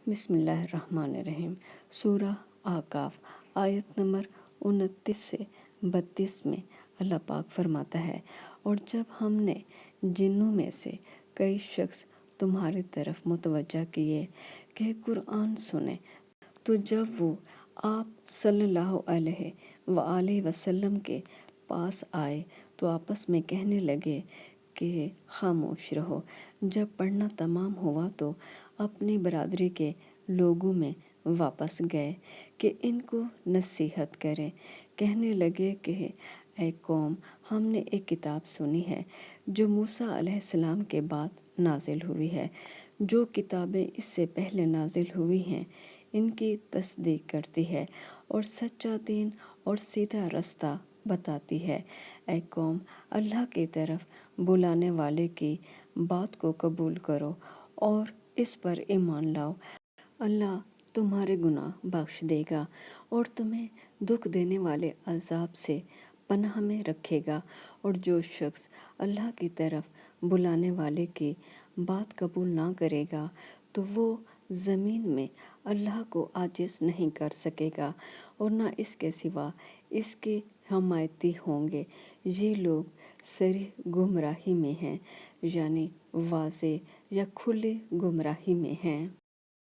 بسم اللہ الرحمن الرحیم۔ سورہ احقاف آیت نمبر 29 سے 32 میں اللہ پاک فرماتا ہے، اور جب ہم نے جنوں میں سے کئی شخص تمہاری طرف متوجہ کیے کہ قرآن سنیں، تو جب وہ آپ صلی اللہ علیہ وآلہ وسلم کے پاس آئے تو آپس میں کہنے لگے کہ خاموش رہو۔ جب پڑھنا تمام ہوا تو اپنی برادری کے لوگوں میں واپس گئے کہ ان کو نصیحت کریں۔ کہنے لگے کہ اے قوم، ہم نے ایک کتاب سنی ہے جو موسیٰ علیہ السلام کے بعد نازل ہوئی ہے۔ جو کتابیں اس سے پہلے نازل ہوئی ہیں ان کی تصدیق کرتی ہے اور سچا دین اور سیدھا رستہ بتاتی ہے۔ اے قوم، اللہ کی طرف بلانے والے کی بات کو قبول کرو اور اس پر ایمان لاؤ۔ اللہ تمہارے گناہ بخش دے گا اور تمہیں دکھ دینے والے عذاب سے پناہ میں رکھے گا۔ اور جو شخص اللہ کی طرف بلانے والے کی بات قبول نہ کرے گا تو وہ زمین میں اللہ کو عاجز نہیں کر سکے گا اور نہ اس کے سوا اس کے حمایتی ہوں گے۔ یہ لوگ صریح گمراہی میں ہیں، یعنی واضح یا کھلی گمراہی میں ہیں۔